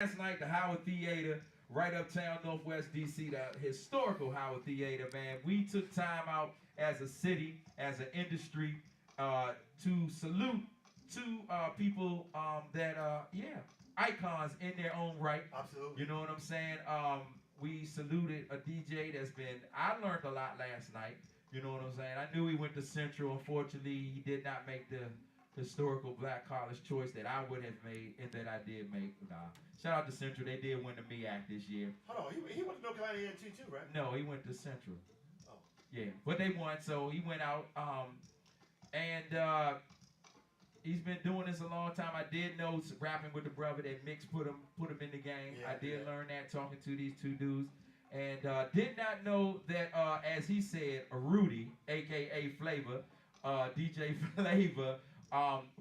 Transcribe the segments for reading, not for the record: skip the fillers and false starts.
Last night, the Howard Theater, right uptown, Northwest DC, the historical Howard Theater, man. We took time out as a city, as an industry, to salute two people that yeah, icons in their own right. Absolutely. You know what I'm saying? We saluted a DJ that's been. I learned a lot last night. You know what I'm saying? I knew he went to Central. Unfortunately, he did not make the historical black college choice that I would have made and that I did make. Nah. Shout out to Central. They did win the MEAC this year. Hold on, he went to North Carolina A&T too, right? No, he went to Central. Oh. Yeah, but they won, so he went out. And he's been doing this a long time. I did know rapping with the brother that Mix put him in the game. Yeah, I did learn that talking to these two dudes. And did not know that, as he said, Rudy, a.k.a. Flavor, DJ Flavor,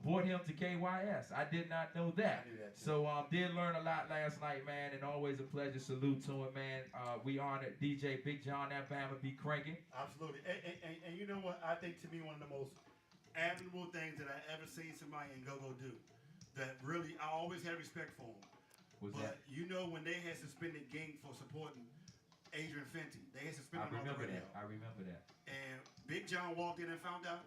brought him to KYS. I did not know that. I knew that too. So did learn a lot last night, man, and always a pleasure. Salute to him, man. We honored DJ Big John that Bama be cranking. Absolutely. And you know what? I think to me one of the most admirable things that I ever seen somebody in go-go do that really I always had respect for them. Was but that? you know when they had suspended Gang for supporting Adrian Fenty, they had suspended him on the radio. I remember that. And Big John walked in and found out,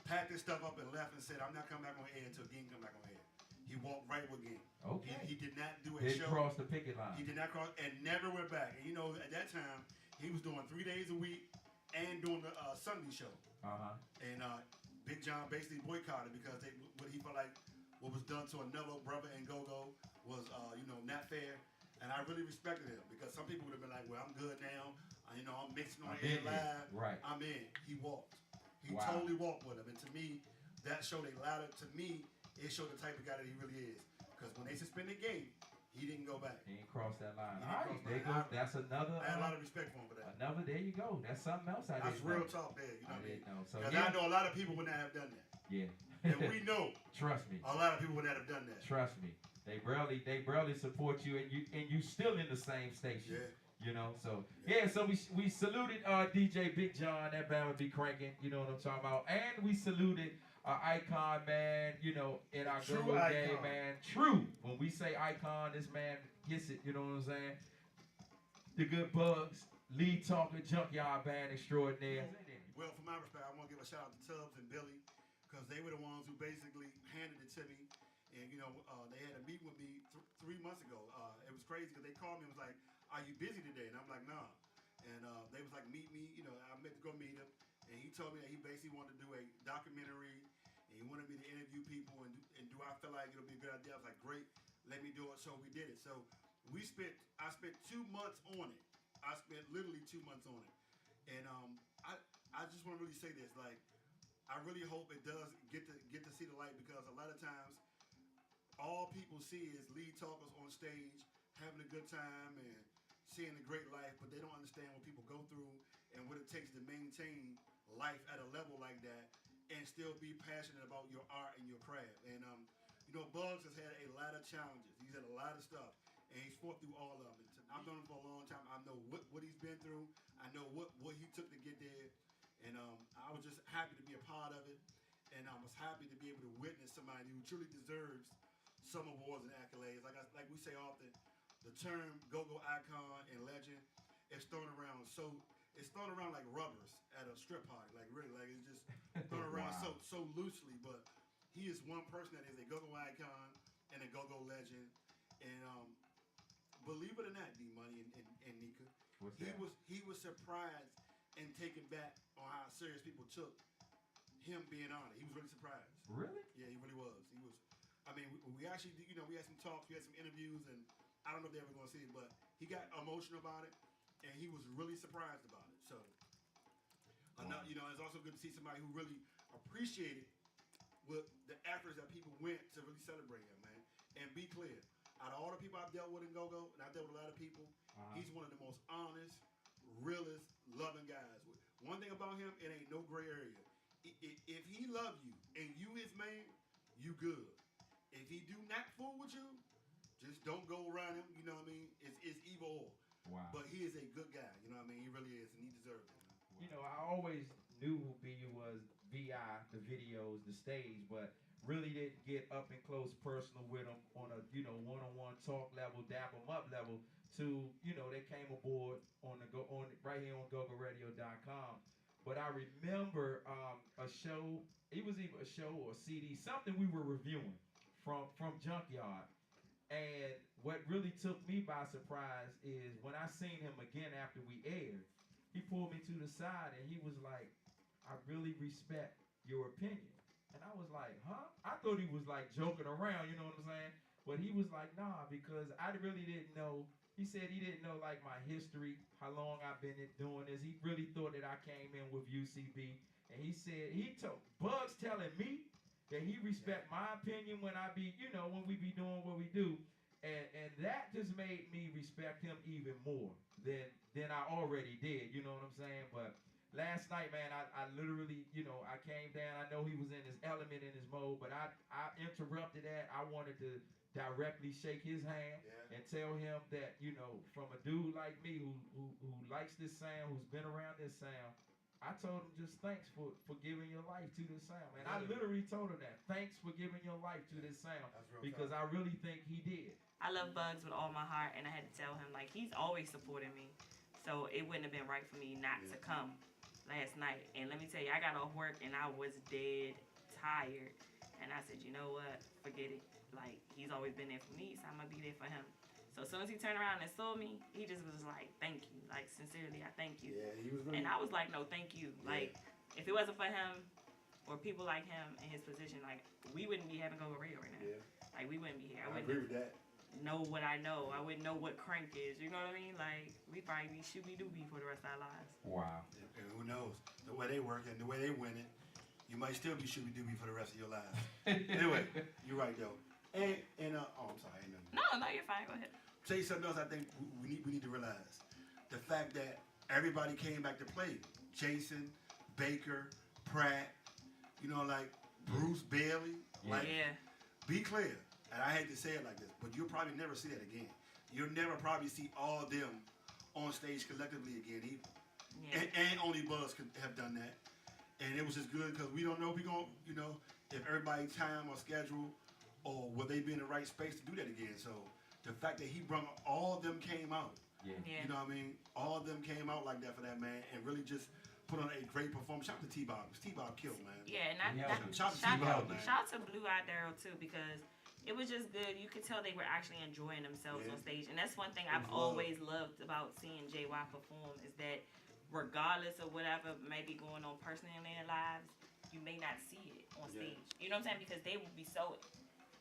packed his stuff up and left and said, "I'm not coming back on air until Gang come back on air." He walked right with Gang. Okay. He did not do a Didn't show. cross the picket line. He did not cross and never went back. And you know, at that time, he was doing 3 days a week and doing the Sunday show. Uh-huh. And Big John basically boycotted because what he felt like what was done to another brother in go-go was, not fair. And I really respected him because some people would have been like, "Well, I'm good now. I'm mixing on air live. Right. I'm in." He walked. He Wow. totally walked with him. And to me, that showed a lot of, to me, it showed the type of guy that he really is. Because when they suspended Game, he didn't go back. He didn't cross that line. He All didn't right, cross there the you line. go. That's another. I had a lot of respect for him for that. Another. There you go. That's something else I That's didn't real know. talk there. You know what I mean? didn't know. So Because yeah. I know a lot of people would not have done that. Yeah. And we know Trust me. a lot of people would not have done that. Trust me. They barely support you, and you still in the same station. Yeah. You know, so yeah, so we saluted DJ Big John, that band would be cranking, you know what I'm talking about, and we saluted Icon, man, in our True go-go game, icon. man. True. When we say Icon, this man gets it, you know what I'm saying? The Good Bugs, lead talker, junkyard band extraordinaire. Well, from my respect, I want to give a shout out to Tubbs and Billy because they were the ones who basically handed it to me. And, they had a meeting with me 3 months ago. It was crazy because they called me and was like, "Are you busy today?" And I'm like, "Nah." And they was like, "Meet me." I meant to go meet him. And he told me that he basically wanted to do a documentary. And he wanted me to interview people. And do I feel like it'll be a good idea? I was like, "Great, let me do it." So we did it. So I spent 2 months on it. I spent literally 2 months on it. And I just want to really say this. Like, I really hope it does get to see the light because a lot of times, all people see is lead talkers on stage having a good time and seeing a great life, but they don't understand what people go through and what it takes to maintain life at a level like that and still be passionate about your art and your craft. And Bugs has had a lot of challenges. He's had a lot of stuff, and he's fought through all of it. I've known him for a long time. I know what he's been through. I know what he took to get there, and I was just happy to be a part of it, and I was happy to be able to witness somebody who truly deserves some awards and accolades. Like we say often, the term go-go icon and legend is thrown around it's thrown around like rubbers at a strip party. Like really, like it's just thrown around Wow. so loosely. But he is one person that is a go-go icon and a go-go legend. And believe it or not, D Money and Nika, What's that? he was surprised and taken back on how serious people took him being honored. He was really surprised. Really? Yeah, he really was. He was. I mean, we actually, we had some talks, we had some interviews, and I don't know if they ever going to see it, but he got emotional about it, and he was really surprised about it. So, it's also good to see somebody who really appreciated what the efforts that people went to really celebrate him, man. And be clear, out of all the people I've dealt with in go-go, and I've dealt with a lot of people, he's one of the most honest, realest, loving guys. One thing about him, it ain't no gray area. If he love you and you his man, you good. If he do not fool with you, just don't go around him. You know what I mean? It's either or. Wow. But he is a good guy. You know what I mean? He really is, and he deserves it. I always knew who BU was via the videos, the stage, but really didn't get up and close personal with them on a one-on-one talk level, dap them up level. To they came aboard on the go on right here on GoGoRadio.com. But I remember a show. It was either a show or a CD, something we were reviewing from Junkyard. And what really took me by surprise is when I seen him again after we aired, he pulled me to the side and he was like, "I really respect your opinion." And I was like, "Huh?" I thought he was like joking around, you know what I'm saying? But he was like, "Nah," because I really didn't know. He said he didn't know like my history, how long I've been doing this. He really thought that I came in with UCB. And he said he told Bugs telling me that he respect my opinion when I be, when we be doing what we do. And that just made me respect him even more than I already did, you know what I'm saying? But last night, man, I literally, I came down. I know he was in his element, in his mode, but I interrupted that. I wanted to directly shake his hand and tell him that, from a dude like me who likes this sound, who's been around this sound, I told him just thanks for giving your life to this sound, man. I literally told him that. Thanks for giving your life to this sound because I really think he did. I love Bugs with all my heart, and I had to tell him, like, he's always supported me. So it wouldn't have been right for me not to come last night. And let me tell you, I got off work, and I was dead tired. And I said, you know what? Forget it. Like, he's always been there for me, so I'm going to be there for him. So as soon as he turned around and saw me, he just was like, thank you. Like, sincerely, I thank you. Yeah, he was really... And I was like, no, thank you. Yeah. Like, if it wasn't for him or people like him in his position, like, we wouldn't be having Go Radio right now. Yeah. Like, we wouldn't be here. I agree with that. Know what I know. I wouldn't know what crank is. You know what I mean? Like, we'd probably be shooby-dooby for the rest of our lives. Wow. And who knows? The way they work and the way they win it, you might still be shooby-dooby for the rest of your lives. Anyway, you're right, though. And oh, I'm sorry. No, you're fine. Go ahead. Tell you something else I think we need to realize. The fact that everybody came back to play. Jason, Baker, Pratt, like Bruce Bailey. Like, be clear. And I hate to say it like this, but you'll probably never see that again. You'll never probably see all of them on stage collectively again either. Yeah. And only Buzz could have done that. And it was just good because we don't know if we're going to, if everybody's time or schedule or will they be in the right space to do that again. So the fact that he brought all of them came out. Yeah. You know what I mean? All of them came out like that for that man and really just put on a great performance. Shout out to T-Bob. T-Bob killed, man. Yeah, and shout out to Blue Eye Darryl too because it was just good. You could tell they were actually enjoying themselves on stage. And that's one thing I've always loved about seeing JY perform is that regardless of whatever may be going on personally in their lives, you may not see it on stage. You know what I'm saying? Because they would be so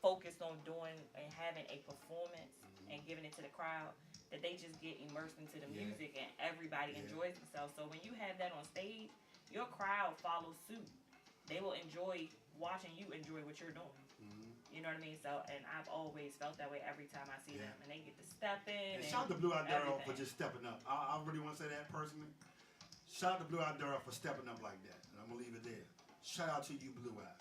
focused on doing and having a performance and giving it to the crowd that they just get immersed into the music and everybody enjoys themselves. So when you have that on stage, your crowd follows suit. They will enjoy watching you enjoy what you're doing. You know what I mean? So, and I've always felt that way every time I see them. And they get to step in. And shout out to Blue Eye Darryl for just stepping up. I really want to say that personally. Shout out to Blue Eye Darryl for stepping up like that. And I'm going to leave it there. Shout out to you, Blue Eye.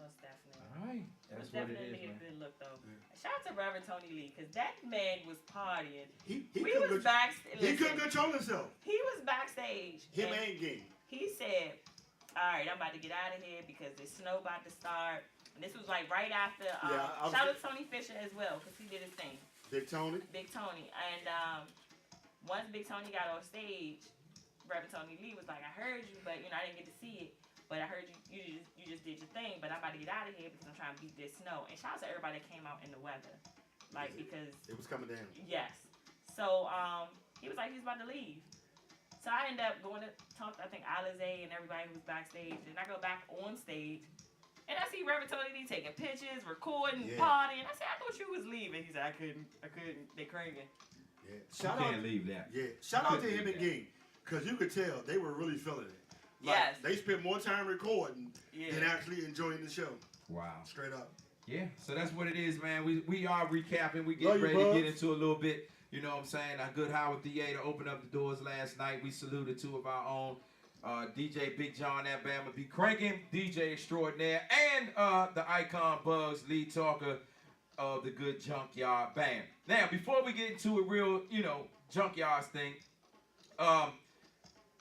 Most definitely. All right. That's what it is, definitely man. a good look, though. Yeah. Shout out to Reverend Tony Lee, because that man was partying. He was backstage. He couldn't control himself. He was backstage. Him and Game. He said, all right, I'm about to get out of here because the snow about to start. And this was like right after, shout out to Tony Fisher as well, because he did his thing. Big Tony. And once Big Tony got on stage, Reverend Tony Lee was like, I heard you, but I didn't get to see it. But I heard you just did your thing, but I'm about to get out of here because I'm trying to beat this snow. And shout out to everybody that came out in the weather. Like, because it was coming down. Yes. So he was like, he's about to leave. So I ended up going to talk to, I think, Alize and everybody who was backstage. And I go back on stage. And I see Reverend Tony Lee taking pictures, recording, partying. I said, I thought you was leaving. He said, I couldn't. They cranking. Yeah. Can't leave that. Yeah. Shout out to him and Ging. Because you could tell they were really feeling it. Like, yes. They spent more time recording than actually enjoying the show. Wow. Straight up. Yeah. So that's what it is, man. We are recapping. We get ready to get into a little bit. You know what I'm saying? Our good Howard Theater opened up the doors last night. We saluted two of our own. DJ Big John Alabama be cranking, DJ extraordinaire, and the icon Bugs, lead talker of the good Junkyard Band. Now, before we get into a real, Junkyard's thing,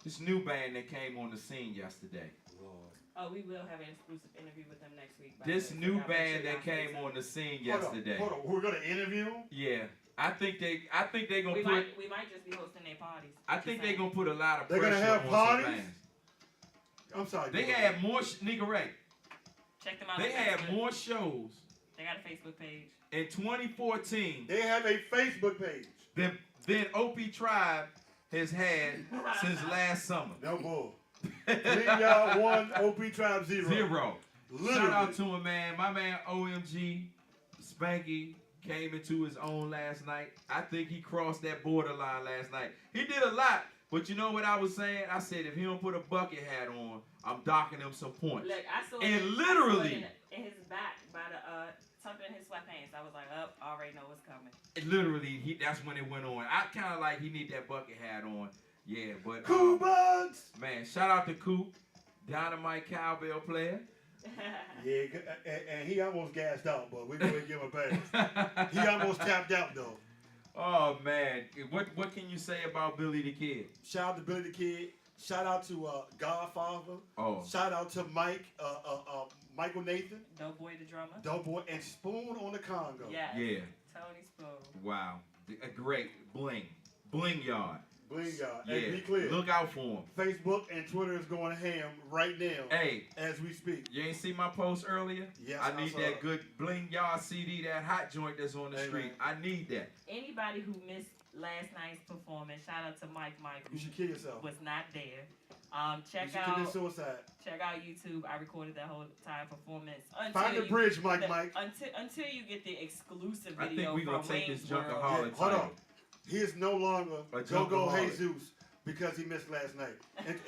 this new band that came on the scene yesterday. Oh Oh, we will have an exclusive interview with them next week. This new band that came on the scene yesterday. Hold on. We're gonna interview them? Yeah. I think they gonna we might just be hosting their parties. I think they gonna put a lot of They're pressure gonna have on parties? some bands. I'm sorry. They had more Nigga Ray. Check them out. They had more shows. They got a Facebook page. In 2014. They have a Facebook page. Than OP Tribe has had since last summer. No bull. 3 y'all, 1 OP Tribe 0. 0. Literally. Shout out to him, man. My man OMG Spanky came into his own last night. I think he crossed that borderline last night. He did a lot, but you know what I was saying? I said if he don't put a bucket hat on, I'm docking him some points. Look, I saw and him, literally in his back by the tucked in his sweatpants. I was like, I already know what's coming. Literally, that's when it went on. I kind of like he need that bucket hat on. Yeah, but Cool Bugs. Man, shout out to Coop, Dynamite cowbell player. Yeah, and he almost gassed out, but we're going to give him a pass. He almost tapped out, though. Oh, man. What can you say about Billy the Kid? Shout out to Billy the Kid. Shout out to Godfather. Oh. Shout out to Michael Nathan. Doughboy the drummer. Doughboy and Spoon on the Congo. Yes. Yeah. Tony Spoon. Wow. A great bling. Bling yard. Bling yard. Yeah. Hey, be clear. Look out for him. Facebook and Twitter is going ham right now. Hey. As we speak. You ain't see my post earlier? Yes, I need saw that it. good Bling Yard CD, that hot joint that's on the street. I need that. Anybody who missed last night's performance, shout out to Mike. You should kill yourself. Was not there. Check you should out commit suicide. Check out YouTube. I recorded that whole entire performance. Find the bridge, Mike. Until you get the exclusive I video think we're from gonna take this Wayne's World. Junkaholic Hold title. on. He is no longer A Go Junkaholic. Jesus because he missed last night.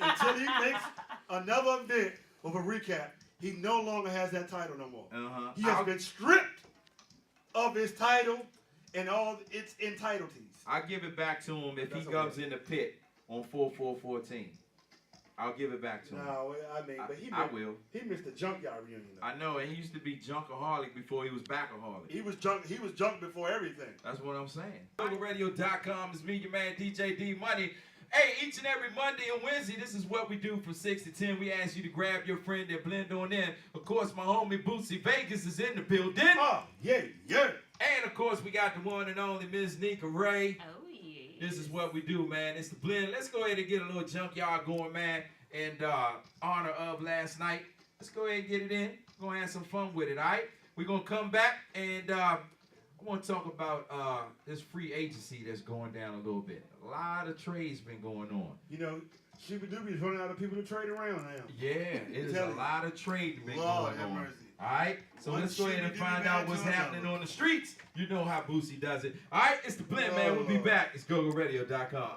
Until he makes another event of a recap, he no longer has that title no more. Uh-huh. He has been stripped of his title and all its entitleties. I'll give it back to him if That's he comes in the pit on 4/4/14. I'll give it back to him. No, I mean, but I will. He missed the Junkyard reunion. Though. I know, and he used to be Junkaholic before he was Backaholic. He was junk before everything. That's what I'm saying. GoGoRadio.com is me, your man DJ D Money. Hey, each and every Monday and Wednesday, this is what we do from 6 to 10. We ask you to grab your friend and blend on in. Of course, my homie Bootsy Vegas is in the building. Oh, yeah. And of course, we got the one and only Ms. Nika Ray. Oh, yeah. This is what we do, man. It's the blend. Let's go ahead and get a little junkyard going, man. In honor of last night. Let's go ahead and get it in. We're going to have some fun with it, all right? We're going to come back, and I want to talk about this free agency that's going down a little bit. A lot of trades been going on. You know, Shooby-Dooby is running out of people to trade around now. Yeah, it is a lot of trade been Lord going have on. mercy. All right, so let's go ahead and find out what's happening on the streets. You know how Boosie does it. All right, it's the blend, man. We'll be back. It's GoGoRadio.com.